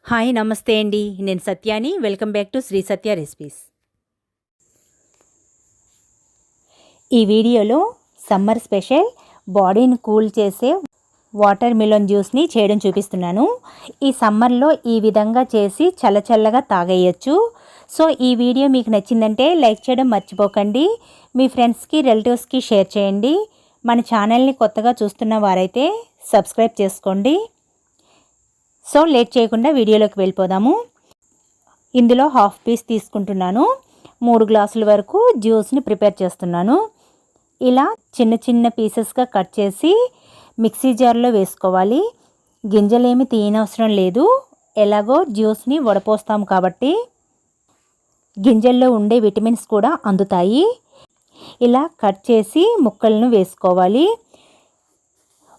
Hi నమస్తే అండి. నేను సత్యాని. Welcome back to Shri Satya recipes. ఈ వీడియోలో సమ్మర్ స్పెషల్ బాడీని కూల్ చేసే వాటర్ మిలన్ జ్యూస్ని చేయడం చూపిస్తున్నాను. ఈ సమ్మర్లో ఈ విధంగా చేసి చల్లచల్లగా తాగేయచ్చు. సో ఈ వీడియో మీకు నచ్చిందంటే లైక్ చేయడం మర్చిపోకండి. మీ ఫ్రెండ్స్కి రిలేటివ్స్కి షేర్ చేయండి. మన ఛానల్ని కొత్తగా చూస్తున్న వారైతే సబ్స్క్రైబ్ చేసుకోండి. సో లేట్ చేయకుండా వీడియోలోకి వెళ్ళిపోదాము. ఇందులో హాఫ్ పీస్ తీసుకుంటున్నాను. 3 గ్లాసుల వరకు జ్యూస్ని ప్రిపేర్ చేస్తున్నాను. ఇలా చిన్న చిన్న పీసెస్గా కట్ చేసి మిక్సీ జార్లో వేసుకోవాలి. గింజలేమి తీయనవసరం లేదు. ఎలాగో జ్యూస్ని వడపోస్తాం కాబట్టి గింజల్లో ఉండే విటమిన్స్ కూడా అందుతాయి. ఇలా కట్ చేసి ముక్కలను వేసుకోవాలి.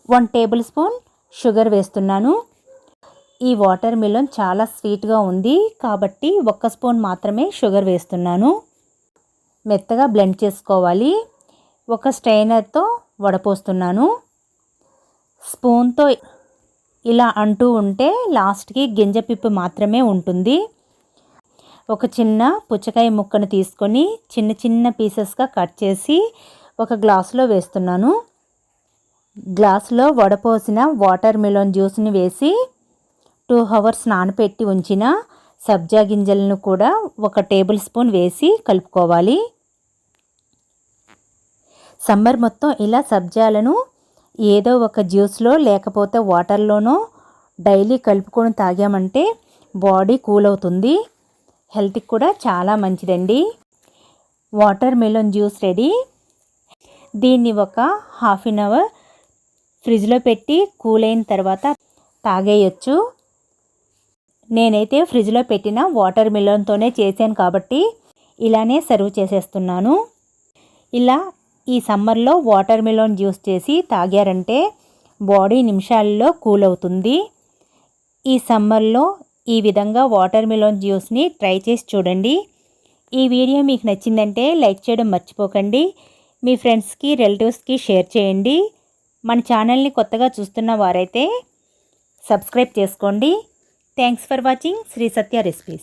1 టేబుల్ స్పూన్ షుగర్ వేస్తున్నాను. ఈ వాటర్ మిలన్ చాలా స్వీట్గా ఉంది కాబట్టి 1 స్పూన్ మాత్రమే షుగర్ వేస్తున్నాను. మెత్తగా బ్లెండ్ చేసుకోవాలి. ఒక స్ట్రైనర్తో వడపోస్తున్నాను. స్పూన్తో ఇలా అంటూ ఉంటే లాస్ట్కి గింజ పిప్పు మాత్రమే ఉంటుంది. ఒక చిన్న పుచ్చకాయ ముక్కను తీసుకొని చిన్న చిన్న పీసెస్గా కట్ చేసి ఒక గ్లాసులో వేస్తున్నాను. గ్లాసులో వడపోసిన వాటర్ మిలన్ జ్యూస్ని వేసి 2 అవర్స్ నానపెట్టి ఉంచిన సబ్జా గింజలను కూడా 1 టేబుల్ స్పూన్ వేసి కలుపుకోవాలి. సమ్మర్ మొత్తం ఇలా సబ్జాలను ఏదో ఒక జ్యూస్లో లేకపోతే వాటర్లోనో డైలీ కలుపుకొని తాగామంటే బాడీ కూల్ అవుతుంది. హెల్త్కి కూడా చాలా మంచిదండి. Water melon juice ready. దీన్ని ఒక హాఫ్ అన్ అవర్ ఫ్రిడ్జ్లో పెట్టి కూల్ అయిన తర్వాత తాగేయచ్చు. నేనైతే ఫ్రిడ్జ్లో పెట్టిన వాటర్ మిలన్తోనే చేశాను కాబట్టి ఇలానే సర్వ్ చేసేస్తున్నాను. ఇలా ఈ సమ్మర్లో వాటర్ మిలన్ జ్యూస్ చేసి తాగారంటే బాడీ నిమిషాల్లో కూల్ అవుతుంది. ఈ సమ్మర్లో ఈ విధంగా వాటర్ మిలన్ జ్యూస్ని ట్రై చేసి చూడండి. ఈ వీడియో మీకు నచ్చిందంటే లైక్ చేయడం మర్చిపోకండి. మీ ఫ్రెండ్స్కి రిలేటివ్స్కి షేర్ చేయండి. మన ఛానల్ని కొత్తగా చూస్తున్న వారైతే సబ్స్క్రైబ్ చేసుకోండి. Thanks for watching Sri Satya Recipes.